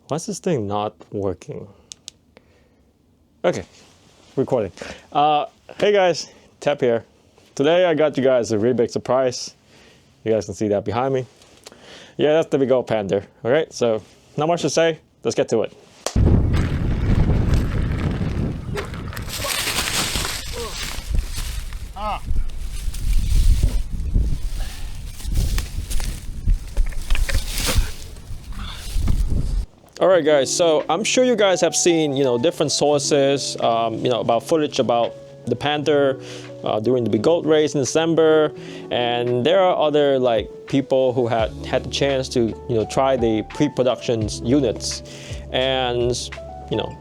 Why is this thing not working? Okay, recording. Hey guys, Tap here. Today I got you guys a really big surprise. You guys can see that behind me. Yeah, that's the Begode Panther. All right, so not much to say. Let's get to it. All right, guys. So I'm sure you guys have seen, different sources, about footage about the Panther during the Begode race in December, and there are other people who had the chance to, try the pre-production units, and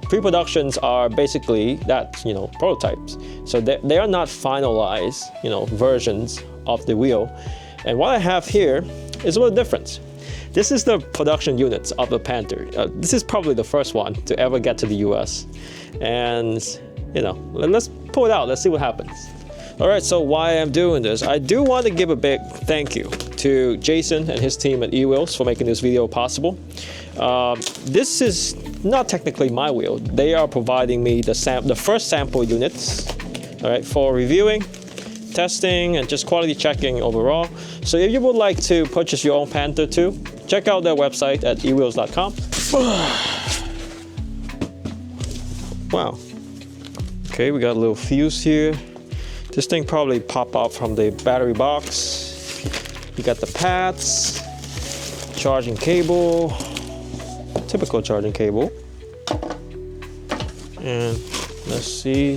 pre-productions are basically that, prototypes. So they are not finalized, versions of the wheel. And what I have here is a little different. This is the production units of the Panther. This is probably the first one to ever get to the US. And, let's pull it out. Let's see what happens. All right, so why I'm doing this, I do want to give a big thank you to Jason and his team at eWheels for making this video possible. This is not technically my wheel. They are providing me the first sample units, all right, for reviewing, testing, and just quality checking overall. So if you would like to purchase your own Panther too, check out their website at ewheels.com. Wow. Okay, we got a little fuse here. This thing probably popped out from the battery box. You got the pads, charging cable, typical charging cable. And let's see.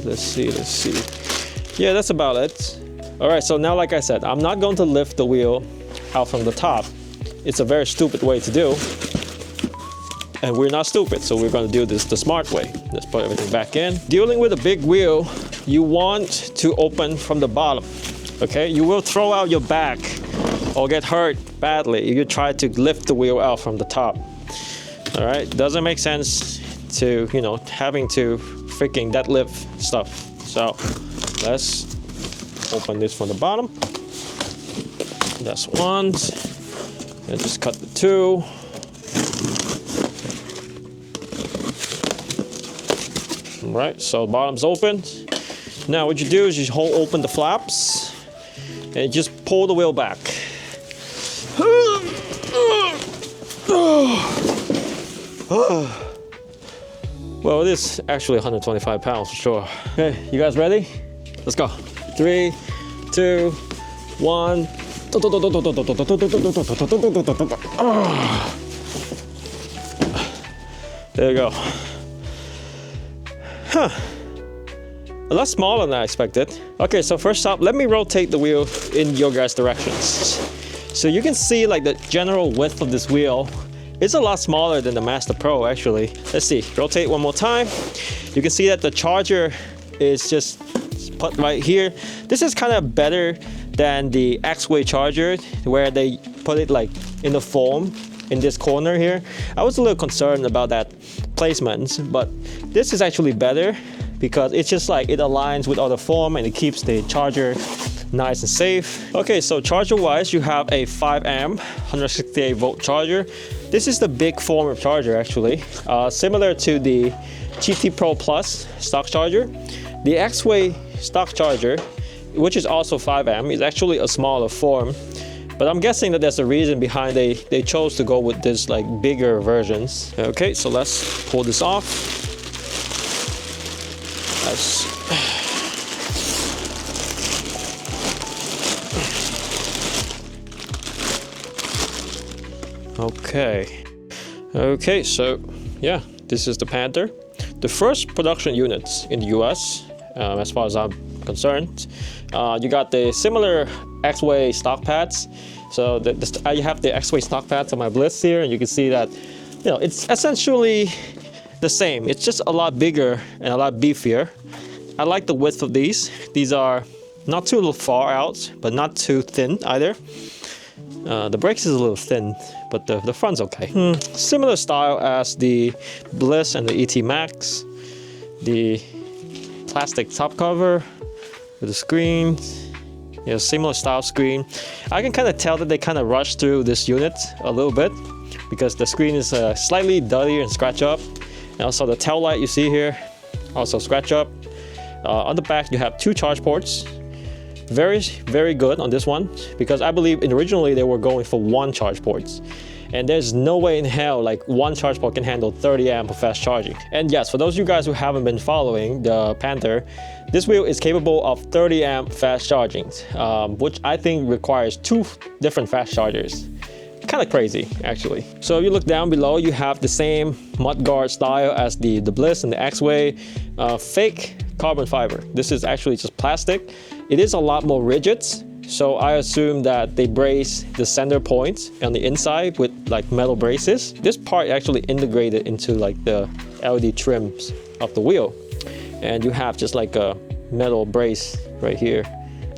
Yeah, that's about it. All right, so now, like I said, I'm not going to lift the wheel out from the top. It's a very stupid way to do. And we're not stupid, so we're going to do this the smart way. Let's put everything back in. Dealing with a big wheel, you want to open from the bottom, okay? You will throw out your back or get hurt badly if you try to lift the wheel out from the top. All right, doesn't make sense to, having to freaking deadlift stuff. So let's open this from the bottom. That's one. And just cut the two. All right, so bottom's open. Now what you do is you open the flaps and just pull the wheel back. Well, it is actually 125 pounds for sure. Okay, you guys ready? Let's go. 3, 2, 1. There you go. Huh. A lot smaller than I expected. Okay, so first up, let me rotate the wheel in your guys' directions. So you can see the general width of this wheel is a lot smaller than the Master Pro actually. Let's see, rotate one more time. You can see that the charger is just put right here. This is kind of better than the X-Way charger where they put it in the foam in this corner here. I was a little concerned about that placement, but this is actually better because it's just it aligns with all the foam and it keeps the charger nice and safe. Okay, so charger wise, you have a 5 amp 168 volt charger. This is the big form of charger actually, similar to the GT Pro Plus stock charger. The X-Way stock charger, which is also 5 amp, is actually a smaller form, but I'm guessing that there's a reason behind they chose to go with this bigger versions. Okay, so let's pull this off. Okay, so yeah, this is the Panther. The first production units in the US, as far as I'm concerned. You got the similar X-Way stock pads. So you have the X-Way stock pads on my Blitz here, and you can see that, it's essentially the same. It's just a lot bigger and a lot beefier. I like the width of these. These are not too far out, but not too thin either. The brakes is a little thin, but the front's okay. Similar style as the Bliss and the ET Max. The plastic top cover with the screen. Similar style screen. I can kind of tell that they kind of rushed through this unit a little bit. because the screen is slightly dirty and scratch up. And also the tail light you see here, also scratch up. On the back, you have 2 charge ports. Very, very good on this one, because I believe originally they were going for 1 charge ports. And there's no way in hell like 1 charge port can handle 30 amp of fast charging. And yes, for those of you guys who haven't been following the Panther, this wheel is capable of 30 amp fast charging, which I think requires 2 different fast chargers. Kind of crazy, actually. So if you look down below, you have the same mudguard style as the Bliss and the X-Way, fake carbon fiber. This is actually just plastic. It is a lot more rigid. So I assume that they brace the center points on the inside with like metal braces. This part actually integrated into like the LED trims of the wheel. And you have just like a metal brace right here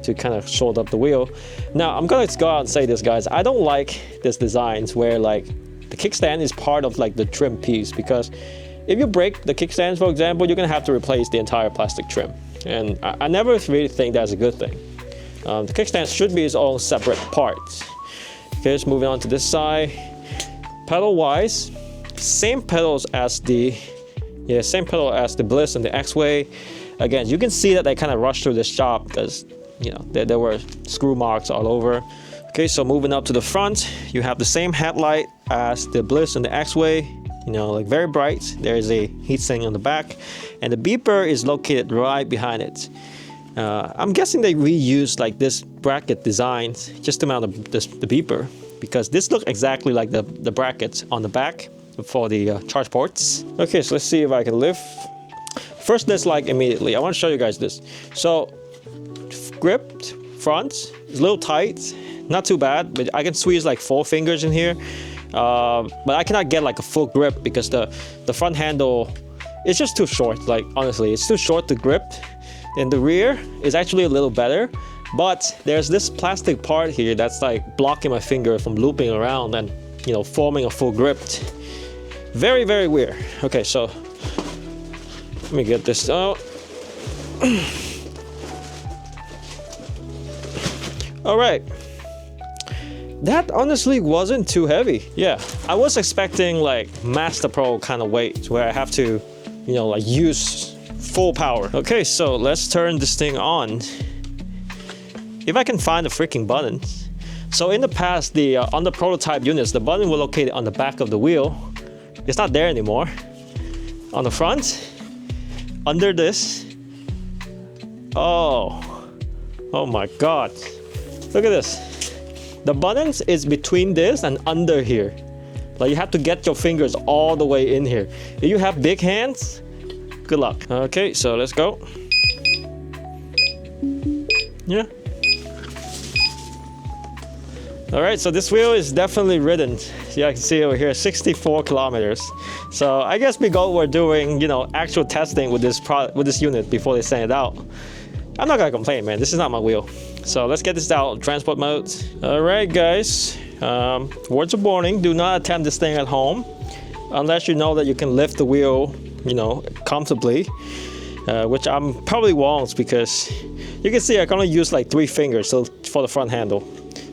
to kind of short up the wheel. Now I'm gonna go out and say this, guys. I don't like this designs where like the kickstand is part of like the trim piece, because if you break the kickstands, for example, you're gonna have to replace the entire plastic trim. And I never really think that's a good thing. The kickstand should be its own separate part. Okay, just moving on to this side. Pedal wise, same pedals as the same pedal as the Bliss and the X-Way. Again, you can see that they kind of rushed through this shop because there were screw marks all over. Okay, so moving up to the front, you have the same headlight as the Bliss and the X-Way. Like very bright. There's a heatsink on the back, and the beeper is located right behind it. I'm guessing they reused like this bracket design just to mount the beeper, because this looks exactly like the brackets on the back for the charge ports. Okay, so let's see if I can lift. First dislike immediately. I want to show you guys this. So gripped front is a little tight, not too bad, but I can squeeze like 4 fingers in here. But I cannot get like a full grip because the front handle is just too short. Like honestly, it's too short to grip. And the rear is actually a little better, but there's this plastic part here that's like blocking my finger from looping around and forming a full grip. Very, very weird. Okay, so let me get this out. All right. That honestly wasn't too heavy. Yeah, I was expecting like Master Pro kind of weight where I have to, like use full power. Okay, so let's turn this thing on. If I can find the freaking buttons. So in the past, on the prototype units, the button was located on the back of the wheel. It's not there anymore. On the front, under this. Oh my God. Look at this. The buttons is between this and under here. Like you have to get your fingers all the way in here. If you have big hands, good luck. Okay, so let's go. Yeah. All right, so this wheel is definitely ridden. Yeah, I can see over here, 64 kilometers. So I guess Begode were doing, actual testing with this unit before they sent it out. I'm not gonna complain, man. This is not my wheel. So let's get this out, transport mode. All right, guys. Words of warning: do not attempt this thing at home, unless you know that you can lift the wheel, comfortably. Which I'm probably won't, because you can see I can only use like 3 fingers for the front handle.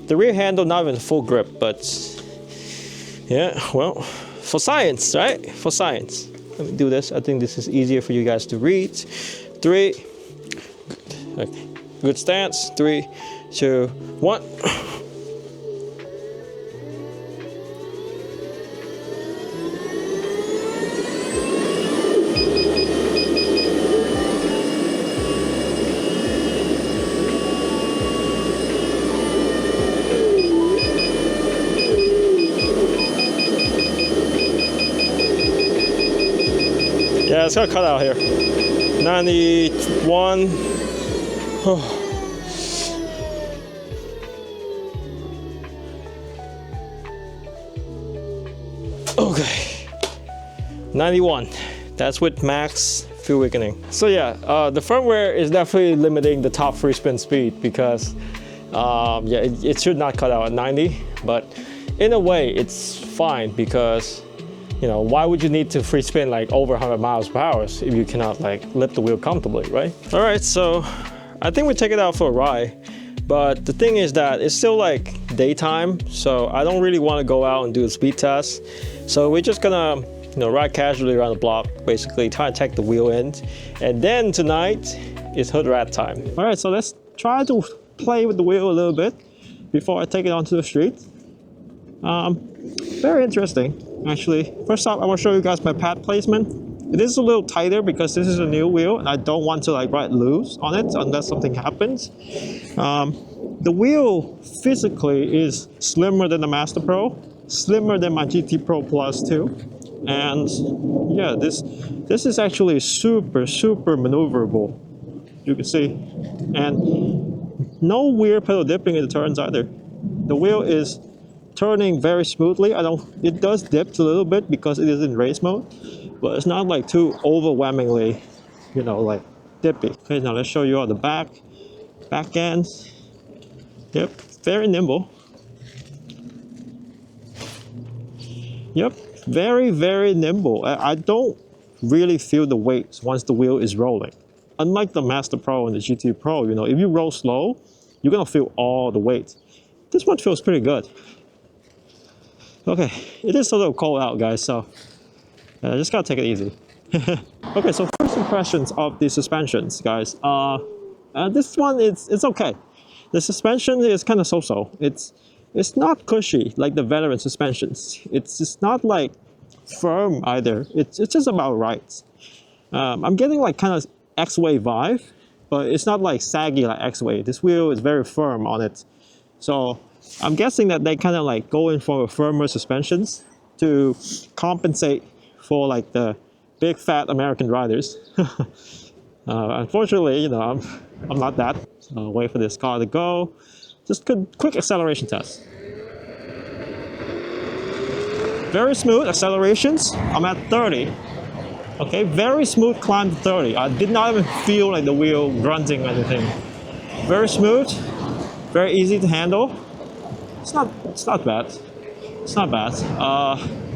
The rear handle not even full grip, but yeah, well, for science, right? For science. Let me do this. I think this is easier for you guys to read. 3. Okay. Good stance. 3, 2, 1. Yeah, it's gonna cut out here. 91. Okay, 91. That's with max fuel economy. So yeah, the firmware is definitely limiting the top Freespin speed because it should not cut out at 90. But in a way, it's fine because why would you need to Freespin like over 100 miles per hour if you cannot like lift the wheel comfortably, right? All right, so I think we take it out for a ride. But the thing is that it's still like daytime, so I don't really want to go out and do a speed test. So we're just gonna, ride casually around the block, basically try to take the wheel in. And then tonight is hood rat time. All right, so let's try to play with the wheel a little bit before I take it onto the street. Very interesting, actually. First off, I want to show you guys my pad placement. It is a little tighter because this is a new wheel and I don't want to like ride loose on it unless something happens. The wheel physically is slimmer than the Master Pro, slimmer than my GT Pro Plus too. And yeah, this is actually super maneuverable, you can see. And no weird pedal dipping in the turns either. The wheel is turning very smoothly. It does dip a little bit because it is in race mode, but it's not like too overwhelmingly, like dippy. Okay, now let's show you all the back ends. Yep, very nimble. Yep, very nimble. I don't really feel the weight once the wheel is rolling. Unlike the Master Pro and the GT Pro, if you roll slow, you're gonna feel all the weight. This one feels pretty good. Okay, it is a little cold out, guys, so just gotta take it easy. Okay, so first impressions of the suspensions, guys. This one, it's okay. The suspension is kind of so-so. It's not cushy like the veteran suspensions. It's just not like firm either. It's just about right. I'm getting like kind of X-Way vibe, but it's not like saggy like X-Way. This wheel is very firm on it. So I'm guessing that they kind of like go in for firmer suspensions to compensate for like the big fat American riders. Unfortunately, I'm not that. So wait for this car to go. Just quick acceleration test. Very smooth accelerations. I'm at 30. Okay, very smooth climb to 30. I did not even feel like the wheel grunting or anything. Very smooth, very easy to handle. It's not bad. It's not bad.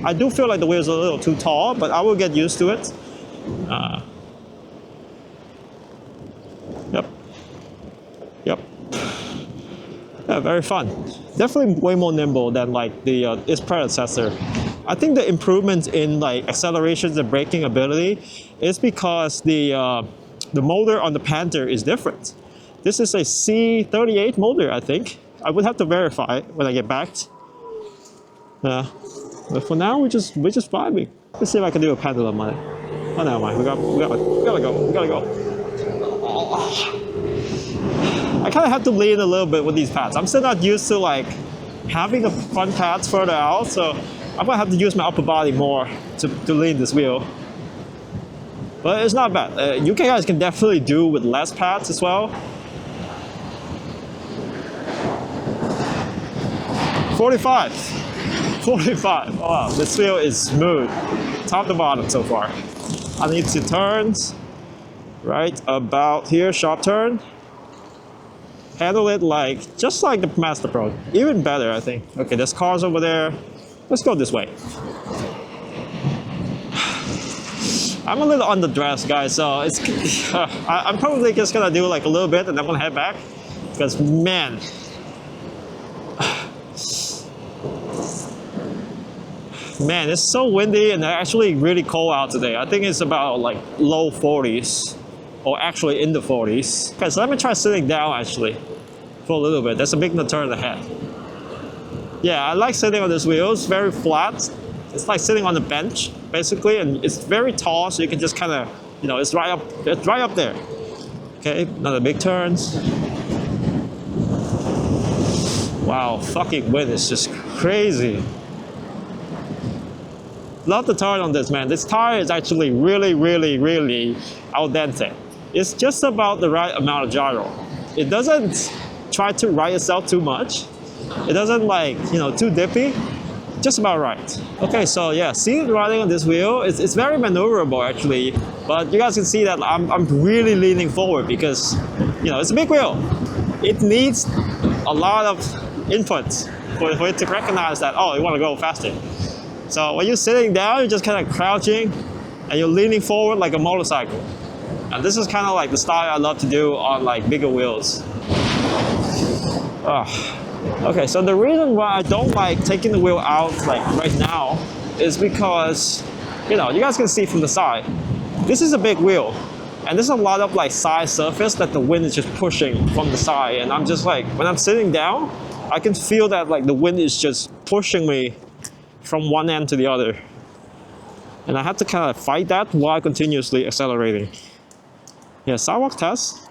I do feel like the wheel is a little too tall, but I will get used to it. Yep. Yeah, very fun. Definitely way more nimble than like its predecessor. I think the improvement in like accelerations and braking ability is because the motor on the Panther is different. This is a C38 motor, I think. I would have to verify it when I get back. But for now, we're just vibing. Let's see if I can do a pendulum on it. Oh, never mind. We gotta go. I kind of have to lean a little bit with these pads. I'm still not used to like having the front pads further out, so I'm gonna have to use my upper body more to lean this wheel. But it's not bad. You guys can definitely do with less pads as well. 45. Oh, wow, this wheel is smooth, top to bottom so far. I need to turn right about here, sharp turn. Handle it just like the Master Pro, even better, I think. Okay, there's cars over there. Let's go this way. I'm a little underdressed, guys, so I'm probably just gonna do like a little bit and I'm gonna head back because man. Man, it's so windy and actually really cold out today. I think it's about like low 40s or actually in the 40s. Okay, so let me try sitting down actually for a little bit. There's a big turn ahead. Yeah, I like sitting on this wheel. It's very flat. It's like sitting on the bench basically, and it's very tall, so you can just kind of, it's right up there. Okay, another big turns. Wow, fucking wind is just crazy. Love the tire on this, man. This tire is actually really al dente. It's just about the right amount of gyro. It doesn't try to ride itself too much. It doesn't too dippy. Just about right. Okay, so yeah, seated riding on this wheel, it's very maneuverable actually. But you guys can see that I'm really leaning forward because, it's a big wheel. It needs a lot of inputs for it to recognize that, oh, you want to go faster. So when you're sitting down, you're just kind of crouching and you're leaning forward like a motorcycle. And this is kind of like the style I love to do on like bigger wheels. Okay, so the reason why I don't like taking the wheel out like right now is because, you know, you guys can see from the side, this is a big wheel, and there's a lot of like side surface that the wind is just pushing from the side, and I'm just like, when I'm sitting down, I can feel that like the wind is just pushing me from one end to the other, and I have to kind of fight that while continuously accelerating. Yeah, sidewalk test.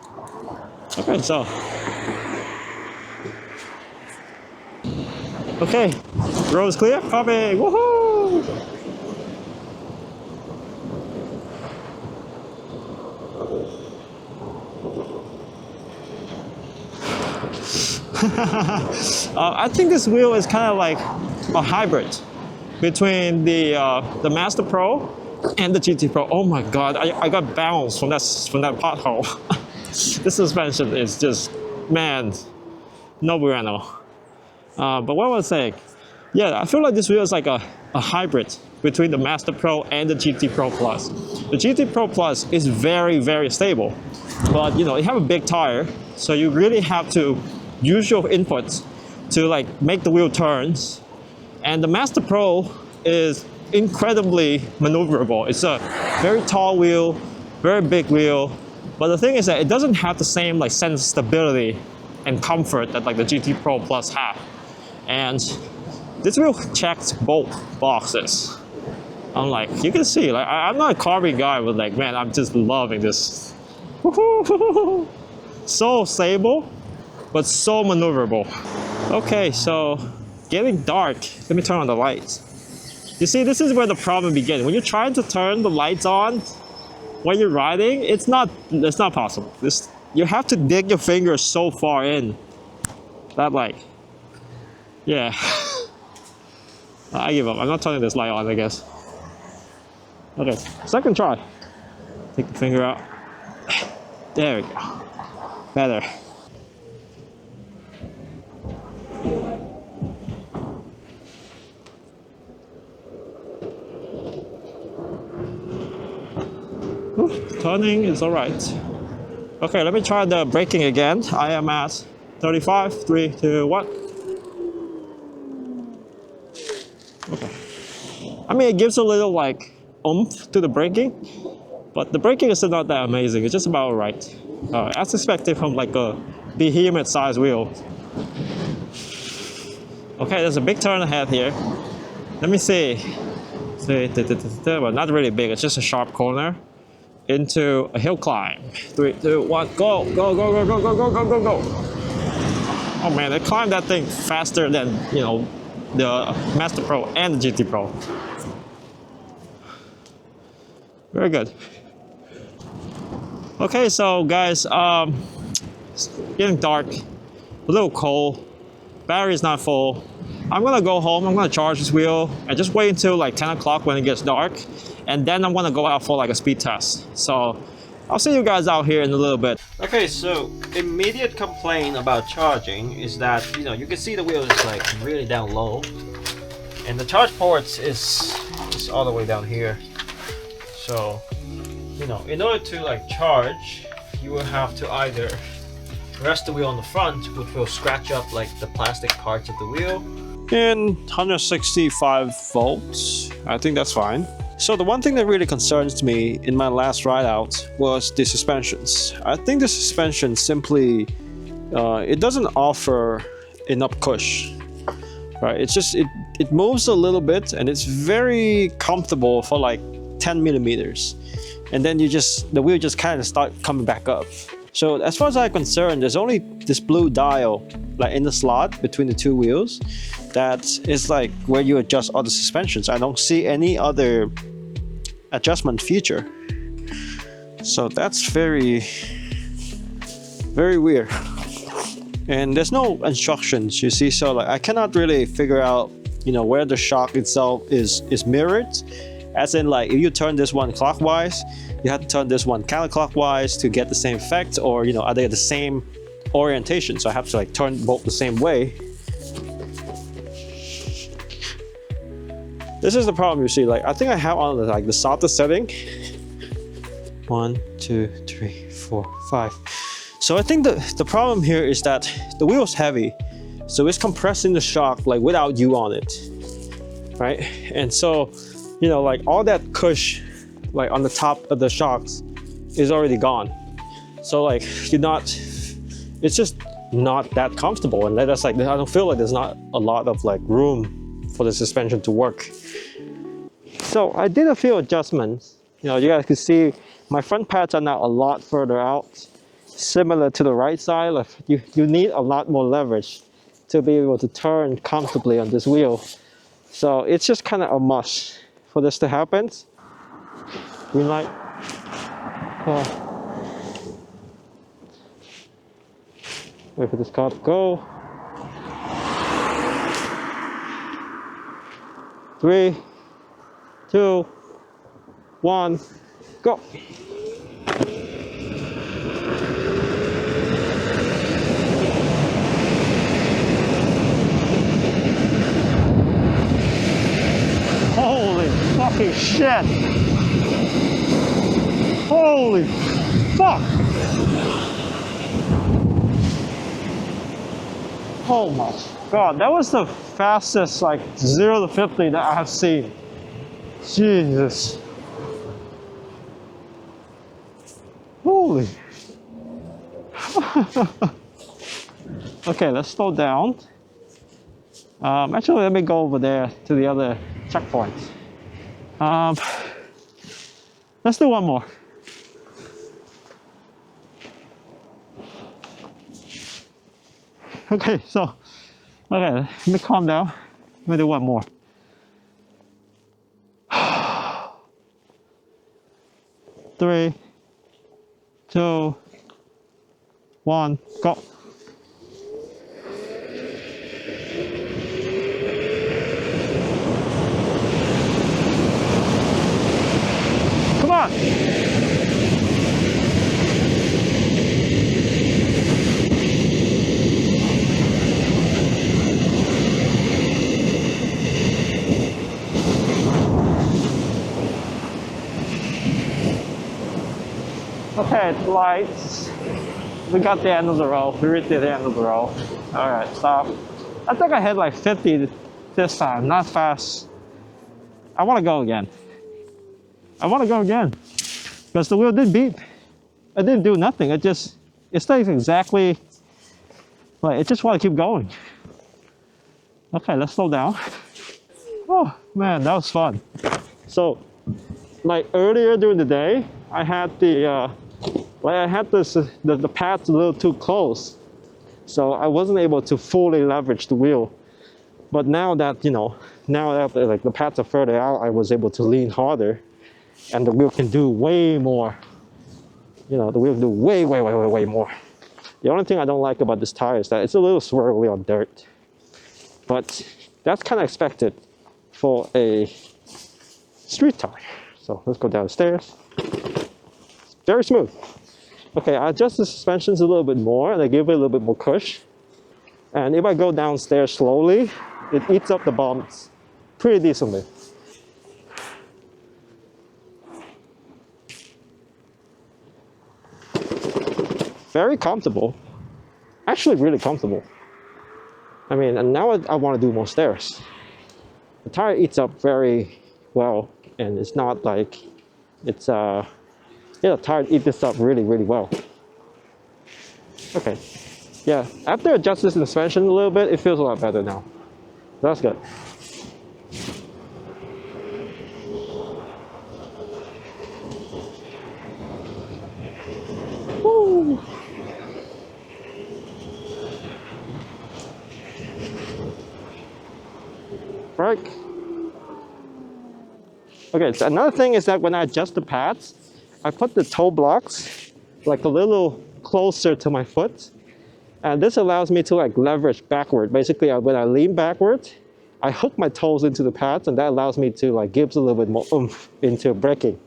Okay, so. Okay, road is clear, popping, woohoo! I think this wheel is kind of like a hybrid between the Master Pro and the GT Pro. Oh my God, I got bounced from that pothole. This suspension is just, man, no bueno. But what was I saying? Yeah, I feel like this wheel is like a hybrid between the Master Pro and the GT Pro Plus. The GT Pro Plus is very, very stable, but you know, you have a big tire, so you really have to use your inputs to like make the wheel turns. And the Master Pro is incredibly maneuverable. It's a very tall wheel, very big wheel, but the thing is that it doesn't have the same like sense of stability and comfort that like the GT Pro Plus have. And this wheel checks both boxes. I'm like, you can see, like I'm not a carbon guy, but like, man, I'm just loving this. So stable, but so maneuverable. Okay, so getting dark. Let me turn on the lights. You see, this is where the problem begins. When you're trying to turn the lights on when you're riding, it's not possible. You have to dig your fingers so far in that like, yeah. I give up. I'm not turning this light on, I guess. Okay, second try. Take the finger out. There we go. Better. Turning is all right. Okay, let me try the braking again. I am at 35, 3, 2, 1. Okay. I mean, it gives a little like oomph to the braking, but the braking is not that amazing. It's just about all right. As expected from like a behemoth size wheel. Okay, there's a big turn ahead here. Let me see. Well, not really big. It's just a sharp corner into a hill climb. 3, 2, 1, go, go, go, go, go, go, go, go, go, go. Oh man, I climbed that thing faster than, you know, the Master Pro and the GT Pro. Very good. Okay, so guys, it's getting dark, a little cold, battery's not full. I'm gonna go home, I'm gonna charge this wheel and just wait until like 10 o'clock when it gets dark, and then I'm gonna go out for like a speed test. So I'll see you guys out here in a little bit. Okay, so immediate complaint about charging is that, you know, you can see the wheel is like really down low, and the charge ports is all the way down here. So, you know, in order to like charge, you will have to either rest the wheel on the front, which will scratch up like the plastic parts of the wheel. And 165 volts, I think that's fine. So the one thing that really concerns me in my last ride out was the suspensions. I think the suspension simply, it doesn't offer enough push, right? It's just, it moves a little bit and it's very comfortable for like 10 millimeters. And then the wheel just kind of start coming back up. So as far as I'm concerned, there's only this blue dial like in the slot between the two wheels that is like where you adjust all the suspensions. I don't see any other adjustment feature. So that's very, very weird. And there's no instructions, you see, so like I cannot really figure out, you know, where the shock itself is mirrored. As in, like, if you turn this one clockwise, you have to turn this one counterclockwise to get the same effect, or, you know, are they the same orientation? So I have to like turn both the same way. This is the problem, you see. Like, I think I have on like the softer setting. 1, 2, 3, 4, 5. So I think the problem here is that the wheel is heavy, so it's compressing the shock like without you on it, right? And so, you know, like all that cush like on the top of the shocks is already gone. So like it's just not that comfortable, and that's like, I don't feel like there's not a lot of like room for the suspension to work. So I did a few adjustments. You know, you guys can see my front pads are now a lot further out, similar to the right side. Like you need a lot more leverage to be able to turn comfortably on this wheel. So it's just kind of a must for this to happen. Green light. Wait for this car to go. 3, 2, 1, go. Holy fucking shit. Holy fuck. Oh my god, that was the fastest like 0 to 50 that I have seen. Jesus. Holy. Okay, let's slow down. Actually, let me go over there to the other checkpoint. Let's do one more. Okay, let me calm down. Let me do one more. 3, 2, 1, go. Come on. Okay, lights. We got the end of the row. We reached the end of the row. All right, stop. I think I hit like 50 this time, not fast. I want to go again. I want to go again because the wheel didn't beep. It didn't do nothing. It stays exactly like it just want to keep going. Okay, let's slow down. Oh man, that was fun. So, like earlier during the day, I had the pads a little too close, so I wasn't able to fully leverage the wheel. But now that like the pads are further out, I was able to lean harder, and the wheel can do way more. You know, the wheel can do way more. The only thing I don't like about this tire is that it's a little swirly on dirt, but that's kind of expected for a street tire. So let's go down the stairs. It's very smooth. Okay, I adjust the suspensions a little bit more and I give it a little bit more push. And if I go downstairs slowly, it eats up the bumps pretty decently. Very comfortable. Actually really comfortable. I mean, and now I want to do more stairs. The tire eats up very well, and it's not like it's the tire eats this up really well. Okay, yeah, after adjusting the suspension a little bit, it feels a lot better now. That's good. Woo. Brake. Okay, so another thing is that when I adjust the pads, I put the toe blocks like a little closer to my foot, and this allows me to like leverage backward. Basically, when I lean backward, I hook my toes into the pads, and that allows me to like gives a little bit more oomph into braking.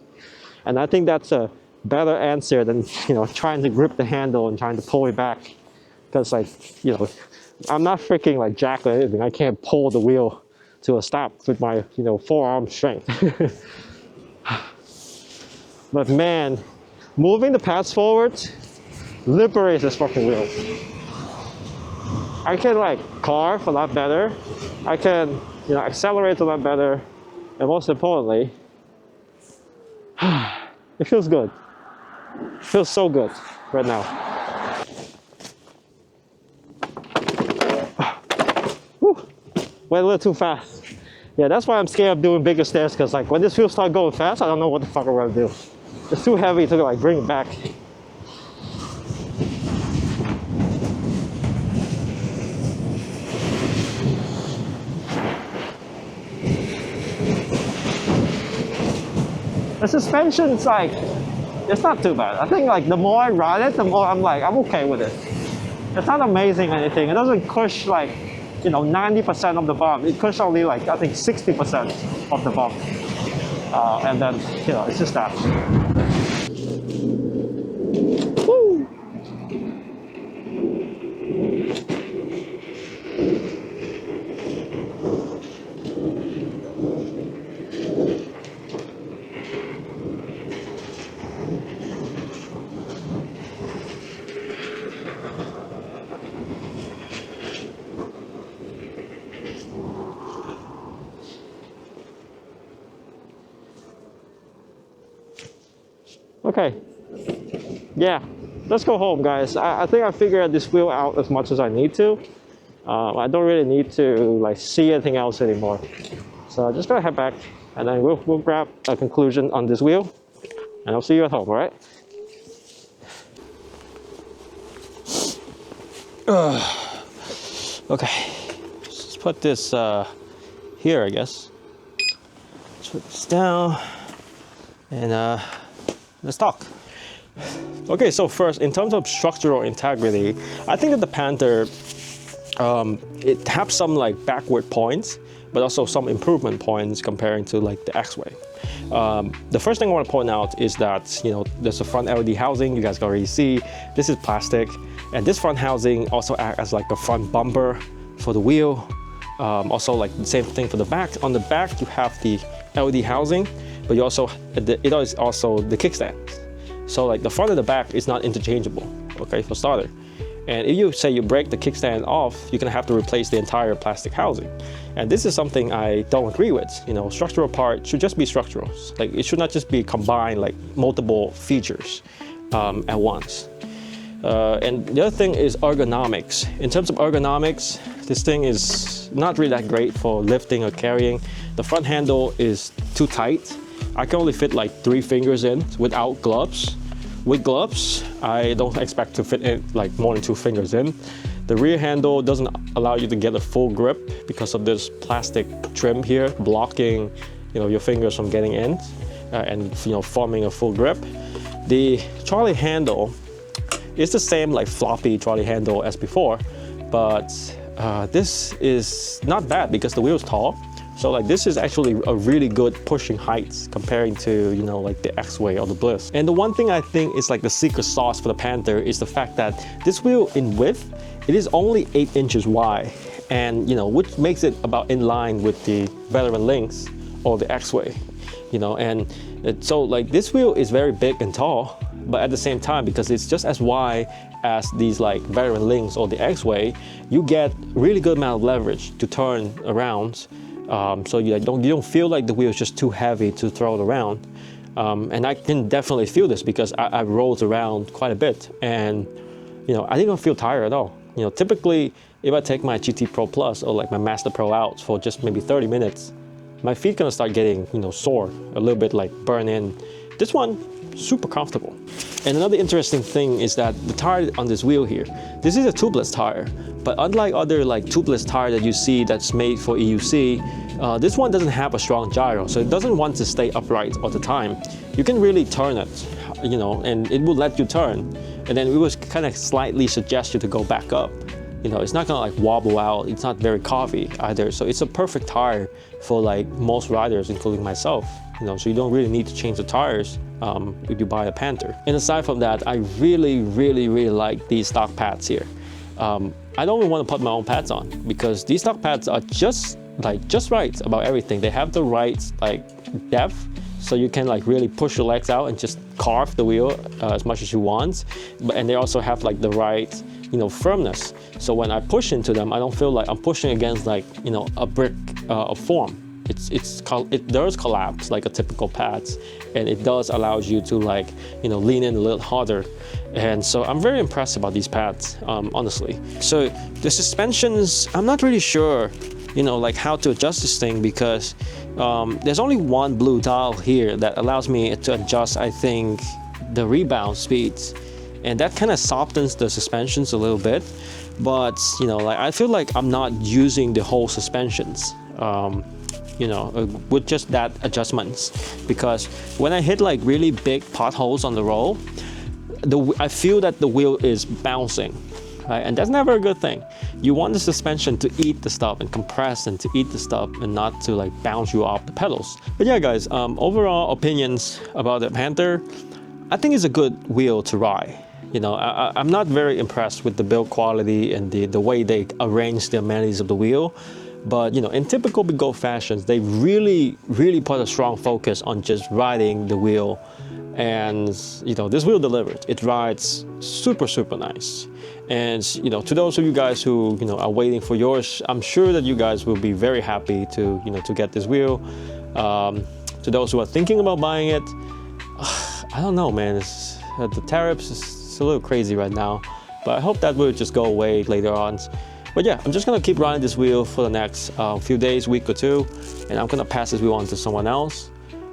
And I think that's a better answer than trying to grip the handle and trying to pull it back, because like I'm not freaking like jack or anything. I can't pull the wheel to a stop with my forearm strength. But man, moving the pads forward liberates this fucking wheel. I can like carve a lot better. I can, accelerate a lot better. And most importantly, it feels good. It feels so good right now. Whew. Went a little too fast. Yeah, that's why I'm scared of doing bigger stairs, because like when this wheel starts going fast, I don't know what the fuck I'm gonna do. It's too heavy to like bring it back. The suspension's like, it's not too bad. I think like the more I ride it, the more I'm okay with it. It's not amazing or anything. It doesn't push like, 90% of the bump. It pushes only like, I think 60% of the bump. And then, it's just that. Woo! Okay, yeah, let's go home, guys. I think I figured this wheel out as much as I need to. I don't really need to like see anything else anymore. So I'm just gonna head back, and then we'll grab a conclusion on this wheel, and I'll see you at home, all right? Okay, let's put this here, I guess. Let's put this down, and let's talk. Okay, so first, in terms of structural integrity, I think that the Panther, it has some like backward points, but also some improvement points comparing to like the X-Way. The first thing I want to point out is that, there's a front LED housing. You guys can already see this is plastic, and this front housing also acts as like a front bumper for the wheel. Also like the same thing for the back. On the back, you have the LED housing, but it is also the kickstand. So like the front and the back is not interchangeable, okay, for starter. And if you say you break the kickstand off, you're gonna have to replace the entire plastic housing. And this is something I don't agree with. Structural part should just be structural. Like it should not just be combined like multiple features at once. And the other thing is ergonomics. In terms of ergonomics, this thing is not really that great for lifting or carrying. The front handle is too tight. I can only fit like 3 fingers in without gloves. With gloves, I don't expect to fit in like more than 2 fingers in. The rear handle doesn't allow you to get a full grip because of this plastic trim here blocking, your fingers from getting in and forming a full grip. The trolley handle is the same like floppy trolley handle as before, but this is not bad because the wheel is tall. So like this is actually a really good pushing height comparing to, like the X-Way or the Bliss. And the one thing I think is like the secret sauce for the Panther is the fact that this wheel in width, it is only 8 inches wide, and which makes it about in line with the Veteran Lynx or the X-Way, so like this wheel is very big and tall, but at the same time, because it's just as wide as these like Veteran Lynx or the X-Way, you get really good amount of leverage to turn around. So you don't feel like the wheel is just too heavy to throw it around. And I can definitely feel this because I rolled around quite a bit, and I didn't feel tired at all. Typically if I take my GT Pro Plus or like my Master Pro out for just maybe 30 minutes, my feet gonna start getting sore, a little bit like burn in. This one, super comfortable. And another interesting thing is that the tire on this wheel here, this is a tubeless tire, but unlike other like tubeless tire that you see that's made for EUC, this one doesn't have a strong gyro, so it doesn't want to stay upright all the time. You can really turn it, and it will let you turn, and then it will kind of slightly suggest you to go back up. It's not gonna like wobble out. It's not very coffee either, so it's a perfect tire for like most riders, including myself. So you don't really need to change the tires if you buy a Panther. And aside from that, I really like these stock pads here. I don't even want to put my own pads on because these stock pads are just right about everything. They have the right like depth, so you can like really push your legs out and just carve the wheel as much as you want. And they also have like the right, you know, firmness. So when I push into them, I don't feel like I'm pushing against like, you know, a brick of form. It does collapse like a typical pads, and it does allows you to like, you know, lean in a little harder. And so I'm very impressed about these pads, honestly. So the suspensions, I'm not really sure, you know, like how to adjust this thing, because there's only one blue dial here that allows me to adjust, I think, the rebound speeds, and that kind of softens the suspensions a little bit. But you know, like I feel like I'm not using the whole suspensions, you know, with just that adjustments, because when I hit like really big potholes on the roll, I feel that the wheel is bouncing, right? And that's never a good thing. You want the suspension to eat the stuff and compress and to eat the stuff, and not to like bounce you off the pedals. But yeah, guys, overall opinions about the Panther, I think it's a good wheel to ride. You know, I'm not very impressed with the build quality and the way they arrange the amenities of the wheel. But you know, in typical Begode fashions, they really put a strong focus on just riding the wheel. And you know, this wheel delivers. It rides super nice. And you know, to those of you guys who, you know, are waiting for yours, I'm sure that you guys will be very happy to, you know, to get this wheel. To those who are thinking about buying it, I don't know, man. The tariffs is a little crazy right now, but I hope that will just go away later on. But yeah, I'm just gonna keep riding this wheel for the next few days, week or two, and I'm gonna pass this wheel on to someone else.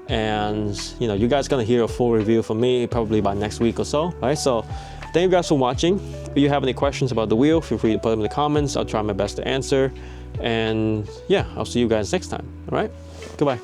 And you know, you guys gonna hear a full review from me probably by next week or so. All right, so thank you guys for watching. If you have any questions about the wheel, feel free to put them in the comments. I'll try my best to answer. And yeah, I'll see you guys next time. All right, goodbye.